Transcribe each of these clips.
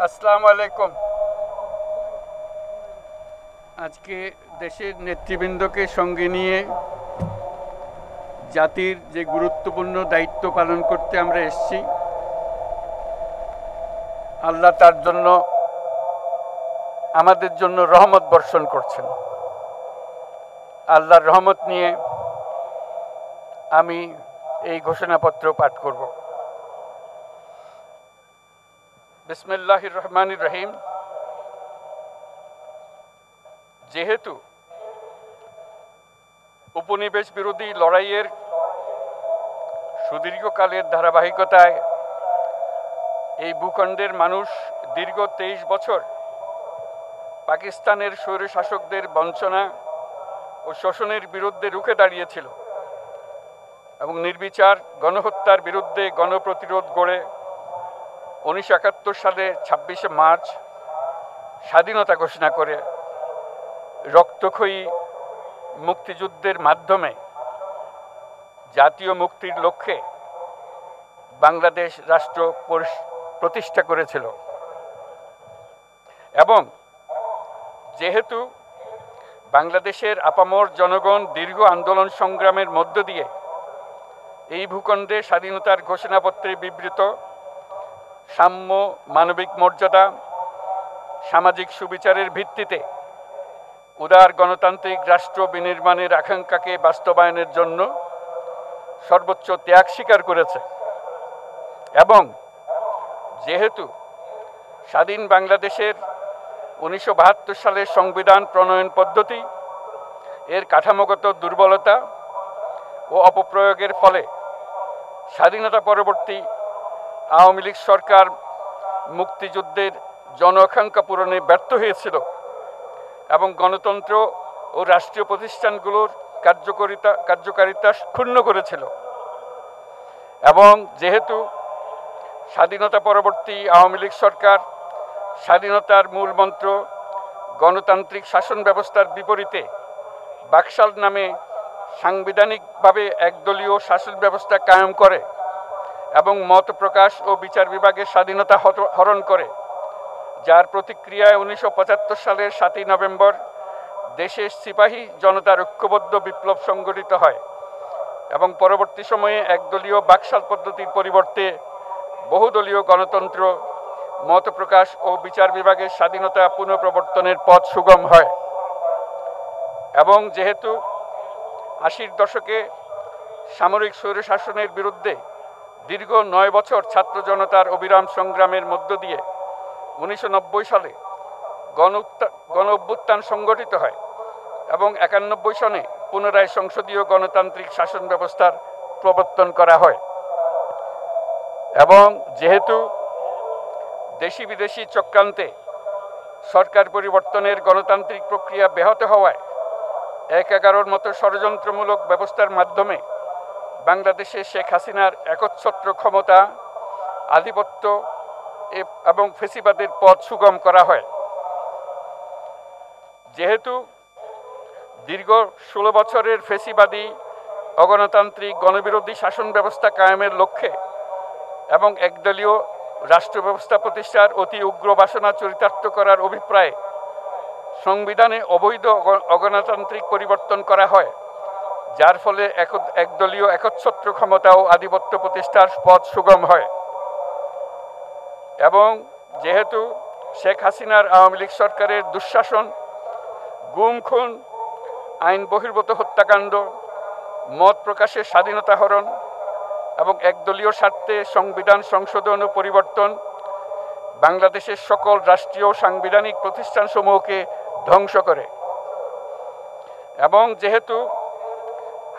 আসসালামু আলাইকুম। আজকে দেশের নেতৃবৃন্দকে সঙ্গে নিয়ে জাতির যে গুরুত্বপূর্ণ দায়িত্ব পালন করতে আমরা এসেছি, আল্লাহ তার জন্য আমাদের জন্য রহমত বর্ষণ করছেন। আল্লাহর রহমত নিয়ে আমি এই ঘোষণাপত্র পাঠ করব। বিসমিল্লাহির রহমানির রহিম। যেহেতু উপনিবেশ বিরোধী লড়াইয়ের সুদীর্ঘকালের ধারাবাহিকতায় এই ভূখণ্ডের মানুষ দীর্ঘ 23 বছর পাকিস্তানের স্বৈরশাসকদের বঞ্চনা ও শোষণের বিরুদ্ধে রুখে দাঁড়িয়েছিল এবং নির্বিচার গণহত্যার বিরুদ্ধে গণপ্রতিরোধ গড়ে 1971 সালে 26শে মার্চ স্বাধীনতা ঘোষণা করে রক্তক্ষয়ী মুক্তিযুদ্ধের মাধ্যমে জাতীয় মুক্তির লক্ষ্যে বাংলাদেশ রাষ্ট্র প্রতিষ্ঠা করেছিল। এবং যেহেতু বাংলাদেশের আপামর জনগণ দীর্ঘ আন্দোলন সংগ্রামের মধ্য দিয়ে এই ভূখণ্ডে স্বাধীনতার ঘোষণাপত্রে বিবৃত সাম্য, মানবিক মর্যাদা, সামাজিক সুবিচারের ভিত্তিতে উদার গণতান্ত্রিক রাষ্ট্র বিনির্মাণের আকাঙ্ক্ষাকে বাস্তবায়নের জন্য সর্বোচ্চ ত্যাগ স্বীকার করেছে, এবং যেহেতু স্বাধীন বাংলাদেশের 1972 সালের সংবিধান প্রণয়ন পদ্ধতি এর কাঠামোগত দুর্বলতা ও অপপ্রয়োগের ফলে স্বাধীনতা পরবর্তী আওয়ামী লীগ সরকার মুক্তিযুদ্ধের জন আকাঙ্ক্ষা পূরণে ব্যর্থ হয়েছিল এবং গণতন্ত্র ও রাষ্ট্রীয় প্রতিষ্ঠানগুলোর কার্যকারিতা ক্ষুণ্ণ করেছিল। এবং যেহেতু স্বাধীনতা পরবর্তী আওয়ামী লীগ সরকার স্বাধীনতার মূল মন্ত্র গণতান্ত্রিক শাসন ব্যবস্থার বিপরীতে বাকশাল নামে সাংবিধানিকভাবে একদলীয় শাসন ব্যবস্থা কায়েম করে এবং মত প্রকাশ ও বিচার বিভাগের স্বাধীনতা হরণ করে, যার প্রতিক্রিয়ায় 1975 সালের 7ই নভেম্বর দেশের সিপাহী জনতার ঐক্যবদ্ধ বিপ্লব সংগঠিত হয় এবং পরবর্তী সময়ে একদলীয় বাকশাল পদ্ধতির পরিবর্তে বহুদলীয় গণতন্ত্র, মত প্রকাশ ও বিচার বিভাগের স্বাধীনতা পুনঃপ্রবর্তনের পথ সুগম হয়। এবং যেহেতু 80-র দশকে সামরিক স্বৈরশাসনের বিরুদ্ধে দীর্ঘ 9 বছর ছাত্র জনতার অবিরাম সংগ্রামের মধ্য দিয়ে 1990 সালে গণ অভ্যুত্থান সংগঠিত হয় এবং 91 সনে পুনরায় সংসদীয় গণতান্ত্রিক শাসন ব্যবস্থার প্রবর্তন করা হয়। এবং যেহেতু দেশি বিদেশি চক্রান্তে সরকার পরিবর্তনের গণতান্ত্রিক প্রক্রিয়া ব্যাহত হওয়ায় 1/11 মতো ষড়যন্ত্রমূলক ব্যবস্থার মাধ্যমে বাংলাদেশে শেখ হাসিনার একচ্ছত্র ক্ষমতা, আধিপত্য এবং ফেসিবাদের পথ সুগম করা হয়। যেহেতু দীর্ঘ 16 বছরের ফেসিবাদী অগণতান্ত্রিক গণবিরোধী শাসন ব্যবস্থা কায়েমের লক্ষ্যে এবং একদলীয় রাষ্ট্র ব্যবস্থা প্রতিষ্ঠার অতি উগ্র বাসনা চরিতার্থ করার অভিপ্রায়ে সংবিধানে অবৈধ অগণতান্ত্রিক পরিবর্তন করা হয়, যার ফলে একদলীয় একচ্ছত্র ক্ষমতা ও আধিপত্য প্রতিষ্ঠার পথ সুগম হয়। এবং যেহেতু শেখ হাসিনার আওয়ামী লীগ সরকারের দুঃশাসন, গুম খুন, আইন বহির্ভূত হত্যাকাণ্ড, মত প্রকাশের স্বাধীনতা হরণ এবং একদলীয় স্বার্থে সংবিধান সংশোধন ও পরিবর্তন বাংলাদেশের সকল রাষ্ট্রীয় সাংবিধানিক প্রতিষ্ঠানসমূহকে ধ্বংস করে। এবং যেহেতু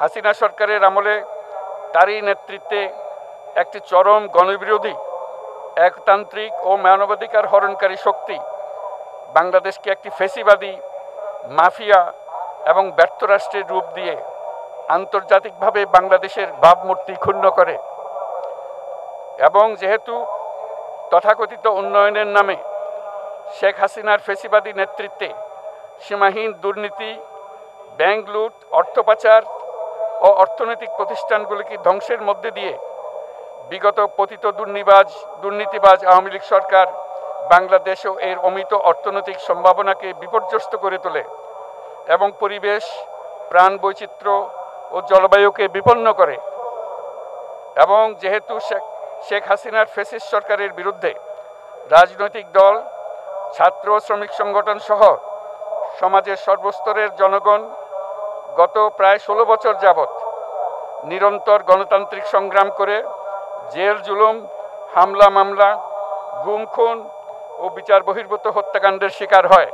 হাসিনা সরকারের আমলে তারই নেতৃত্বে একটি চরম গণবিরোধী, একতান্ত্রিক ও মানবাধিকার হরণকারী শক্তি বাংলাদেশকে একটি ফেসিবাদী, মাফিয়া এবং ব্যর্থ রাষ্ট্রের রূপ দিয়ে আন্তর্জাতিকভাবে বাংলাদেশের ভাবমূর্তি ক্ষুণ্ণ করে। এবং যেহেতু তথাকথিত উন্নয়নের নামে শেখ হাসিনার ফেসিবাদী নেতৃত্বে সীমাহীন দুর্নীতি, ব্যাংক লুট, অর্থ পাচার ও অর্থনৈতিক প্রতিষ্ঠানগুলিকে ধ্বংসের মধ্যে দিয়ে বিগত পতিত দুর্নীতিবাজ আওয়ামী লীগ সরকার বাংলাদেশ ও এর অমিত অর্থনৈতিক সম্ভাবনাকে বিপর্যস্ত করে তোলে এবং পরিবেশ, প্রাণ বৈচিত্র্য ও জলবায়ুকে বিপন্ন করে। এবং যেহেতু শেখ হাসিনার ফ্যাসিস্ট সরকারের বিরুদ্ধে রাজনৈতিক দল, ছাত্র শ্রমিক সংগঠন সহ সমাজের সর্বস্তরের জনগণ গত প্রায় 16 বছর যাবৎ নিরন্তর গণতান্ত্রিক সংগ্রাম করে জেল জুলুম, হামলা মামলা, গুম খুন ও বিচার বহির্ভূত হত্যাকাণ্ডের শিকার হয়।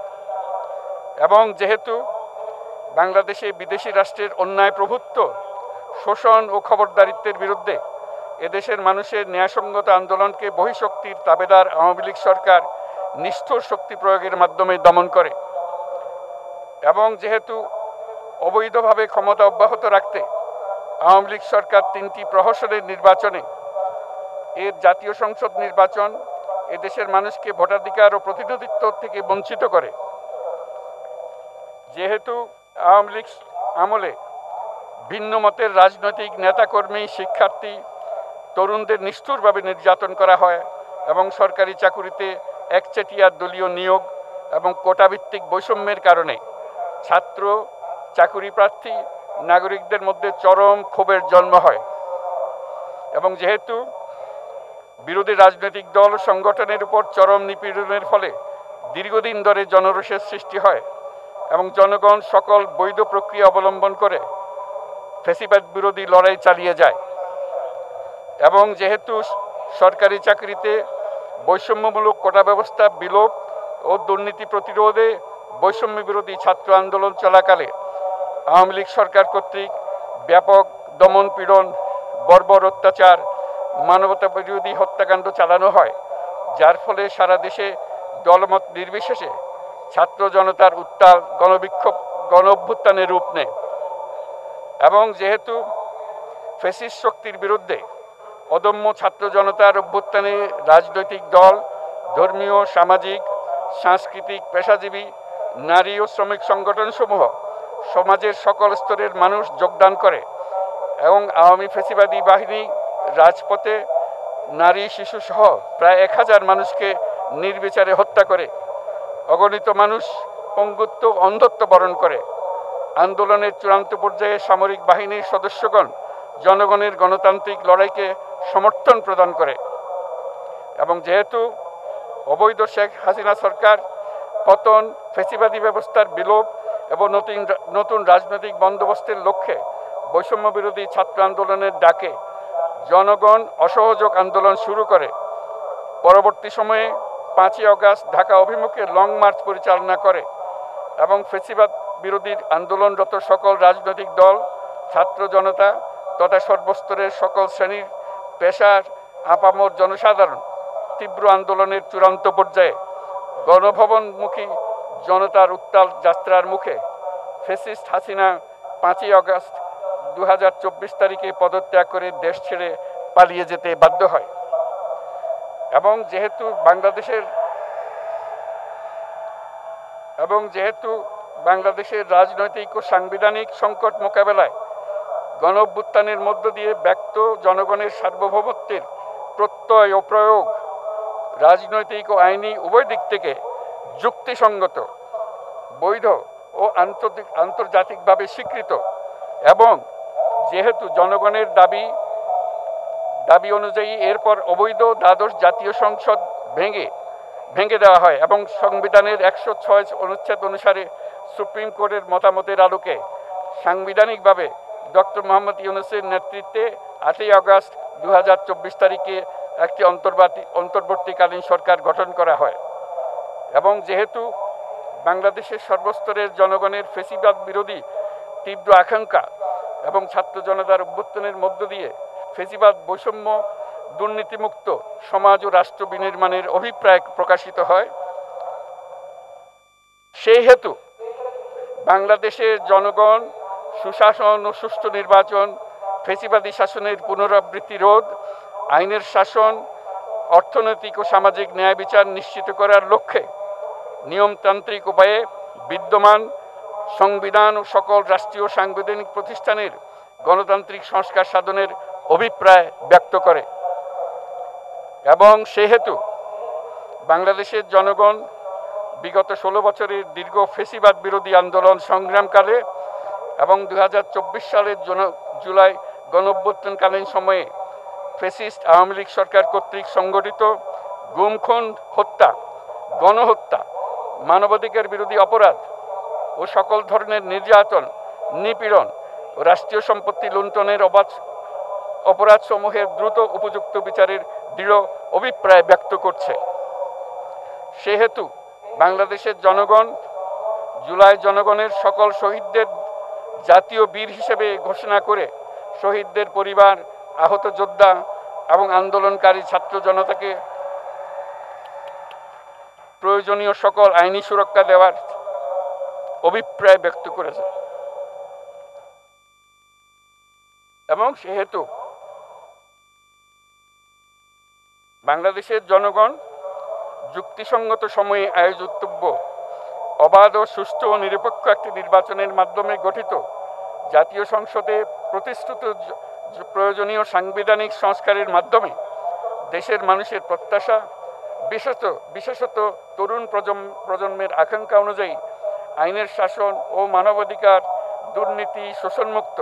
এবং যেহেতু বাংলাদেশে বিদেশি রাষ্ট্রের অন্যায় প্রভুত্ব, শোষণ ও খবরদারিত্বের বিরুদ্ধে এদেশের মানুষের ন্যায়সঙ্গত আন্দোলনকে বহিঃশক্তির তাবেদার আওয়ামী লীগ সরকার নিষ্ঠুর শক্তি প্রয়োগের মাধ্যমে দমন করে। এবং যেহেতু অবৈধভাবে ক্ষমতা অব্যাহত রাখতে আওয়ামী লীগ সরকার 3টি প্রহসনের নির্বাচনে এর জাতীয় সংসদ নির্বাচন এদেশের মানুষকে ভোটাধিকার ও প্রতিনিধিত্ব থেকে বঞ্চিত করে। যেহেতু আওয়ামী লীগ আমলে ভিন্ন মতের রাজনৈতিক নেতাকর্মী, শিক্ষার্থী, তরুণদের নিষ্ঠুরভাবে নির্যাতন করা হয় এবং সরকারি চাকুরিতে একচেটিয়া দলীয় নিয়োগ এবং কোটাভিত্তিক বৈষম্যের কারণে ছাত্র, চাকুরি প্রার্থী, নাগরিকদের মধ্যে চরম ক্ষোভের জন্ম হয়। এবং যেহেতু বিরোধী রাজনৈতিক দল ও সংগঠনের উপর চরম নিপীড়নের ফলে দীর্ঘদিন ধরে জনরোষের সৃষ্টি হয় এবং জনগণ সকল বৈধ প্রক্রিয়া অবলম্বন করে ফ্যাসিবাদ বিরোধী লড়াই চালিয়ে যায়। এবং যেহেতু সরকারি চাকরিতে বৈষম্যমূলক কোটা ব্যবস্থা বিলোপ ও দুর্নীতি প্রতিরোধে বৈষম্য বিরোধী ছাত্র আন্দোলন চলাকালে আওয়ামী লীগ সরকার কর্তৃক ব্যাপক দমন পীড়ন, বর্বর অত্যাচার, মানবতা বিরোধী হত্যাকাণ্ড চালানো হয়, যার ফলে সারা দেশে দলমত নির্বিশেষে ছাত্র জনতার উত্তাল গণবিক্ষোভ গণ অভ্যুত্থানের রূপ নেয়। এবং যেহেতু ফ্যাসিস্ট শক্তির বিরুদ্ধে অদম্য ছাত্র জনতার অভ্যুত্থানে রাজনৈতিক দল, ধর্মীয়, সামাজিক, সাংস্কৃতিক, পেশাজীবী, নারী ও শ্রমিক সংগঠনসমূহ সমাজের সকল স্তরের মানুষ যোগদান করে এবং আওয়ামী ফ্যাসিবাদী বাহিনী রাজপথে নারী, শিশু সহ প্রায় 1000 মানুষকে নির্বিচারে হত্যা করে, অগণিত মানুষ পঙ্গুত্ব, অন্ধত্ব বরণ করে। আন্দোলনের চূড়ান্ত পর্যায়ে সামরিক বাহিনীর সদস্যগণ জনগণের গণতান্ত্রিক লড়াইকে সমর্থন প্রদান করে। এবং যেহেতু অবৈধ শেখ হাসিনা সরকার পতন, ফ্যাসিবাদী ব্যবস্থার বিলোপ এবং নতুন রাজনৈতিক বন্দোবস্তের লক্ষ্যে বৈষম্য বিরোধী ছাত্র আন্দোলনের ডাকে জনগণ অসহযোগ আন্দোলন শুরু করে, পরবর্তী সময়ে 5ই আগস্ট ঢাকা অভিমুখে লং মার্চ পরিচালনা করে এবং ফ্যাসিবাদ বিরোধী আন্দোলনরত সকল রাজনৈতিক দল, ছাত্র জনতা তথা সর্বস্তরের সকল শ্রেণীর, পেশার, আপামর জনসাধারণ তীব্র আন্দোলনের চূড়ান্ত পর্যায়ে গণভবনমুখী জনতার উত্তাল যাত্রার মুখে ফ্যাসিস্ট হাসিনা 5ই আগস্ট 2024 তারিখে পদত্যাগ করে দেশ ছেড়ে পালিয়ে যেতে বাধ্য হয়। এবং যেহেতু বাংলাদেশের রাজনৈতিক ও সাংবিধানিক সংকট মোকাবেলায় গণ অভ্যুত্থানের মধ্য দিয়ে ব্যক্ত জনগণের সার্বভৌমত্বের প্রত্যয় ও প্রয়োগ রাজনৈতিক ও আইনি উভয় দিক থেকে যুক্তিসঙ্গত, বৈধ ও আন্তর্জাতিকভাবে স্বীকৃত। এবং যেহেতু জনগণের দাবি অনুযায়ী এরপর অবৈধ দ্বাদশ জাতীয় সংসদ ভেঙে দেওয়া হয় এবং সংবিধানের 106 অনুচ্ছেদ অনুসারে সুপ্রিম কোর্টের মতামতের আলোকে সাংবিধানিকভাবে ডক্টর মোহাম্মদ ইউনূসের নেতৃত্বে 8ই আগস্ট 2024 তারিখে একটি অন্তর্বর্তীকালীন সরকার গঠন করা হয়। এবং যেহেতু বাংলাদেশের সর্বস্তরের জনগণের ফ্যাসিবাদ বিরোধী তীব্র আকাঙ্ক্ষা এবং ছাত্র জনতার অভ্যুত্থানের মধ্য দিয়ে ফ্যাসিবাদ, বৈষম্য, দুর্নীতিমুক্ত সমাজ ও রাষ্ট্র বিনির্মাণের অভিপ্রায় প্রকাশিত হয়, সেই হেতু বাংলাদেশের জনগণ সুশাসন ও সুষ্ঠু নির্বাচন, ফ্যাসিবাদী শাসনের পুনরাবৃত্তি রোধ, আইনের শাসন, অর্থনৈতিক ও সামাজিক ন্যায় বিচার নিশ্চিত করার লক্ষ্যে নিয়মতান্ত্রিক উপায়ে বিদ্যমান সংবিধান ও সকল রাষ্ট্রীয় সাংবিধানিক প্রতিষ্ঠানের গণতান্ত্রিক সংস্কার সাধনের অভিপ্রায় ব্যক্ত করে। এবং সেহেতু বাংলাদেশের জনগণ বিগত 16 বছরের দীর্ঘ ফ্যাসিবাদ বিরোধী আন্দোলন সংগ্রামকালে এবং 2024 সালের জুলাই গণঅভ্যুত্থানকালীন সময়ে ফ্যাসিস্ট আওয়ামী লীগ সরকার কর্তৃক সংগঠিত গুম খুন, হত্যা, গণহত্যা, মানবাধিকার বিরোধী অপরাধ ও সকল ধরনের নির্যাতন, নিপীড়ন ও রাষ্ট্রীয় সম্পত্তি লুণ্ঠনের অপরাধসমূহের দ্রুত উপযুক্ত বিচারের দৃঢ় অভিপ্রায় ব্যক্ত করছে। সেহেতু বাংলাদেশের জনগণ জুলাই জনগণের সকল শহীদদের জাতীয় বীর হিসেবে ঘোষণা করে শহীদদের পরিবার, আহত যোদ্ধা এবং আন্দোলনকারী ছাত্র জনতাকে প্রয়োজনীয় সকল আইনি সুরক্ষা দেওয়ার অভিপ্রায় ব্যক্ত করেছে। এবং সেহেতু বাংলাদেশের জনগণ যুক্তিসঙ্গত সময়ে আয়োজিতব্য অবাধ ও সুষ্ঠু ও নিরপেক্ষ একটি নির্বাচনের মাধ্যমে গঠিত জাতীয় সংসদে প্রতিশ্রুত প্রয়োজনীয় সাংবিধানিক সংস্কারের মাধ্যমে দেশের মানুষের প্রত্যাশা, বিশেষত তরুণ প্রজন্মের আকাঙ্ক্ষা অনুযায়ী আইনের শাসন ও মানবাধিকার, দুর্নীতি, শোষণমুক্ত,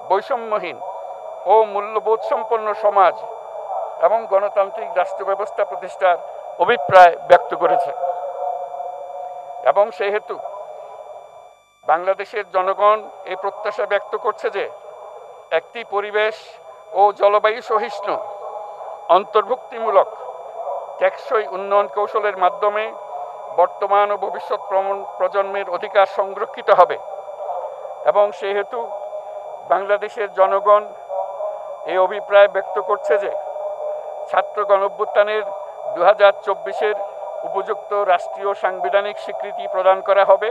বৈষম্যহীন ও মূল্যবোধ সম্পন্ন সমাজ এবং গণতান্ত্রিক রাষ্ট্র ব্যবস্থা প্রতিষ্ঠার অভিপ্রায় ব্যক্ত করেছে। এবং সেহেতু বাংলাদেশের জনগণ এই প্রত্যাশা ব্যক্ত করছে যে একটি পরিবেশ ও জলবায়ু সহিষ্ণু, অন্তর্ভুক্তিমূলক, টেকসই উন্নয়ন কৌশলের মাধ্যমে বর্তমান ও ভবিষ্যৎ প্রজন্মের অধিকার সংরক্ষিত হবে। এবং সেহেতু বাংলাদেশের জনগণ এই অভিপ্রায় ব্যক্ত করছে যে ছাত্র গণঅভ্যুত্থানের 2024-এর উপযুক্ত রাষ্ট্রীয় সাংবিধানিক স্বীকৃতি প্রদান করা হবে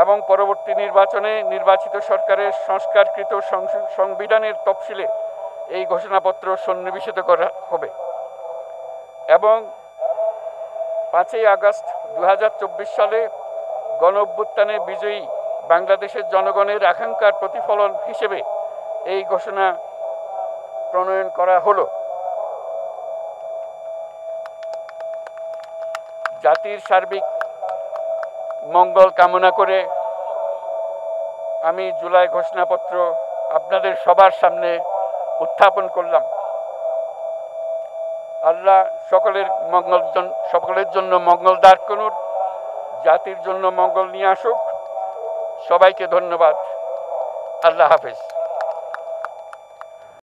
এবং পরবর্তী নির্বাচনে নির্বাচিত সরকারের সংস্কারকৃত সংবিধানের তফসিলে এই ঘোষণাপত্র সন্নিবেশিত করা হবে। এবং 5ই আগস্ট 2024 সালে গণঅভ্যুত্থানে বিজয়ী বাংলাদেশের জনগণের আকাঙ্ক্ষার প্রতিফলন হিসেবে এই ঘোষণা প্রণয়ন করা হলো। জাতির সার্বিক মঙ্গল কামনা করে আমি জুলাই ঘোষণাপত্র আপনাদের সবার সামনে উত্থাপন করলাম। আল্লাহ সকলের জন্য মঙ্গল দান করুন, জাতির জন্য মঙ্গল নিয়ে আসুক। সবাইকে ধন্যবাদ। আল্লাহ হাফেজ।